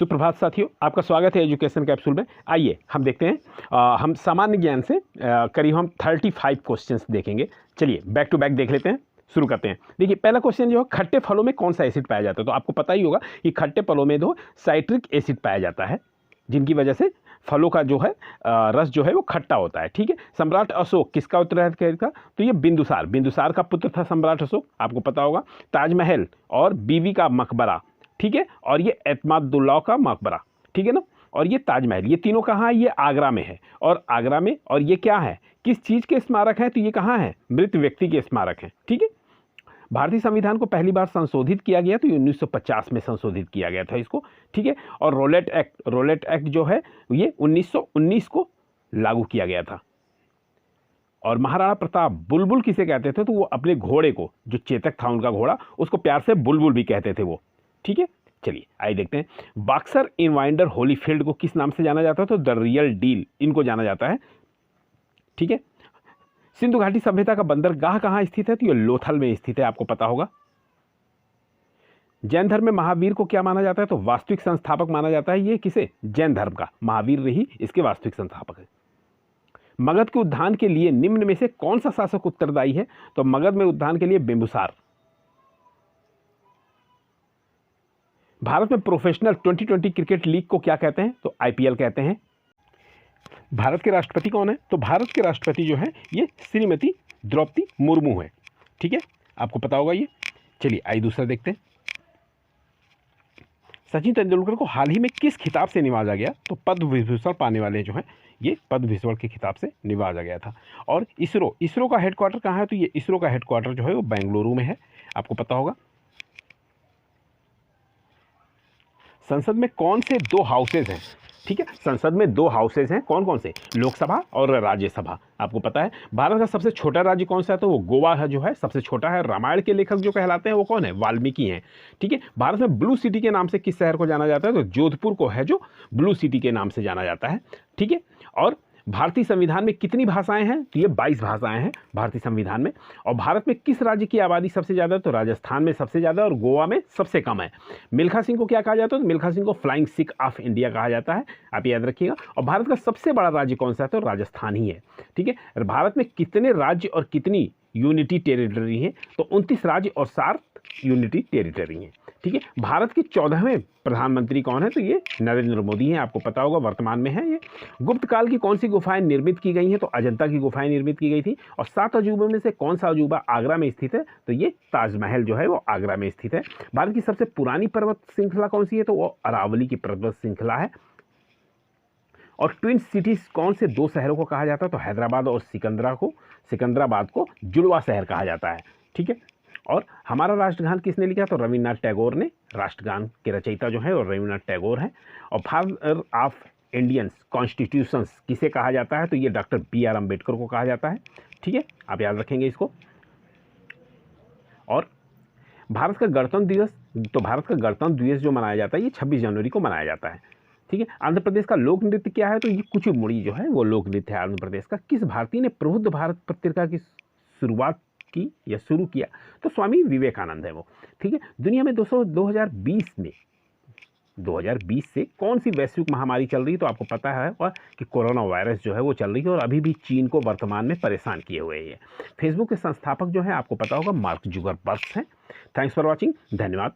सुप्रभात साथियों, आपका स्वागत है एजुकेशन कैप्सूल में। आइए हम देखते हैं हम सामान्य ज्ञान से करीब हम 35 क्वेश्चंस देखेंगे। चलिए बैक टू बैक देख लेते हैं, शुरू करते हैं। देखिए पहला क्वेश्चन जो है, खट्टे फलों में कौन सा एसिड पाया जाता है। तो आपको पता ही होगा कि खट्टे फलों में जो साइट्रिक एसिड पाया जाता है, जिनकी वजह से फलों का जो है रस जो है वो खट्टा होता है। ठीक है, सम्राट अशोक किसका उत्तराधिकारी था। तो ये बिंदुसार का पुत्र था सम्राट अशोक, आपको पता होगा। ताजमहल और बीवी का मकबरा, ठीक है, और ये एतमादुल्ला का मकबरा, ठीक है ना, और ये ताजमहल, ये तीनों कहाँ है, ये आगरा में है। और आगरा में, और ये क्या है, किस चीज़ के स्मारक हैं, तो ये कहाँ है, मृत व्यक्ति के स्मारक हैं। ठीक है, भारतीय संविधान को पहली बार संशोधित किया गया तो ये 1950 में संशोधित किया गया था इसको। ठीक है, और रोलेट एक्ट जो है ये 1919 को लागू किया गया था। और महाराणा प्रताप बुलबुल किसे कहते थे, तो वो अपने घोड़े को, जो चेतक था उनका घोड़ा, उसको प्यार से बुलबुल भी कहते थे वो। ठीक है, चलिए आइए देखते हैं। बॉक्सर इनवाइंडर होलीफील्ड को किस नाम से जाना जाता है, तो द रियल डील इनको जाना जाता है। ठीक है, सिंधु घाटी सभ्यता का बंदरगाह कहाँ स्थित है, तो ये लोथल में स्थित है, आपको पता होगा। जैन धर्म में महावीर को क्या माना जाता है, तो वास्तविक संस्थापक माना जाता है। ये किसे, जैन धर्म का महावीर ही इसके वास्तविक संस्थापक है। मगध के उद्यान के लिए निम्न में से कौन सा शासक उत्तरदायी है, तो मगध में उद्यान के लिए बिंदुसार। भारत में प्रोफेशनल 2020 क्रिकेट लीग को क्या कहते हैं, तो आईपीएल कहते हैं। भारत के राष्ट्रपति कौन है, तो भारत के राष्ट्रपति जो है ये श्रीमती द्रौपदी मुर्मू है। ठीक है, आपको पता होगा ये। चलिए आइए दूसरा देखते हैं। सचिन तेंदुलकर को हाल ही में किस खिताब से नवाजा गया, तो पद्म विभूषण पाने वाले जो हैं ये पद्म विभूषण के खिताब से नवाजा गया था। और इसरो का हेडक्वार्टर कहाँ है, तो ये इसरो का हेडक्वार्टर जो है वो बेंगलुरु में है, आपको पता होगा। संसद में कौन से 2 हाउसेज हैं, ठीक है, संसद में 2 हाउसेज हैं, कौन कौन से, लोकसभा और राज्यसभा, आपको पता है। भारत का सबसे छोटा राज्य कौन सा है, तो वो गोवा है जो है सबसे छोटा है। रामायण के लेखक जो कहलाते हैं वो कौन है, वाल्मीकि हैं। ठीक है, भारत में ब्लू सिटी के नाम से किस शहर को जाना जाता है, तो जोधपुर को है जो ब्लू सिटी के नाम से जाना जाता है। ठीक है, और भारतीय संविधान में कितनी भाषाएं हैं, तो ये 22 भाषाएं हैं भारतीय संविधान में। और भारत में किस राज्य की आबादी सबसे ज़्यादा है, तो राजस्थान में सबसे ज़्यादा और गोवा में सबसे कम है। मिल्खा सिंह को क्या कहा जाता है, तो मिल्खा सिंह को फ्लाइंग सिख ऑफ इंडिया कहा जाता है, आप याद रखिएगा। और भारत का सबसे बड़ा राज्य कौन सा है, तो राजस्थान ही है। ठीक है, भारत में कितने राज्य और कितनी यूनिटी टेरिटरी हैं, तो 29 राज्य और 7 यूनिटी टेरिटरी हैं। ठीक है, भारत के 14वें प्रधानमंत्री कौन है, तो ये नरेंद्र मोदी हैं, आपको पता होगा, वर्तमान में है ये। गुप्त काल की कौन सी गुफाएं निर्मित की गई हैं, तो अजंता की गुफाएं निर्मित की गई थी। और 7 अजूबों में से कौन सा अजूबा आगरा में स्थित है, तो ये ताजमहल जो है वो आगरा में स्थित है। भारत की सबसे पुरानी पर्वत श्रृंखला कौन सी है, तो वो अरावली की पर्वत श्रृंखला है। और ट्विन सिटीज कौन से 2 शहरों को कहा जाता है, तो हैदराबाद और सिकंदराबाद को जुड़वा शहर कहा जाता है। ठीक है, और हमारा राष्ट्रगान किसने लिखा, तो रविन्द्रनाथ टैगोर ने, राष्ट्रगान के रचयिता जो है वो रविन्द्रनाथ टैगोर हैं। और फादर ऑफ इंडियंस कॉन्स्टिट्यूशंस किसे कहा जाता है, तो ये डॉक्टर BR अम्बेडकर को कहा जाता है। ठीक है, आप याद रखेंगे इसको। और भारत का गणतंत्र दिवस, तो भारत का गणतंत्र दिवस जो मनाया जाता है ये 26 जनवरी को मनाया जाता है। ठीक है, आंध्र प्रदेश का लोक नृत्य क्या है, तो ये कुचिपुड़ी जो है वो लोक नृत्य है आंध्र प्रदेश का। किस भारतीय ने प्रबुद्ध भारत पत्रिका की शुरुआत की या शुरू किया, तो स्वामी विवेकानंद है वो। ठीक है, दुनिया में 2020 से कौन सी वैश्विक महामारी चल रही है, तो आपको पता है और कि कोरोना वायरस जो है वो चल रही है और अभी भी चीन को वर्तमान में परेशान किए हुए है। फेसबुक के संस्थापक जो है आपको पता होगा मार्क जुकरबर्ग हैं। थैंक्स फॉर वॉचिंग, धन्यवाद।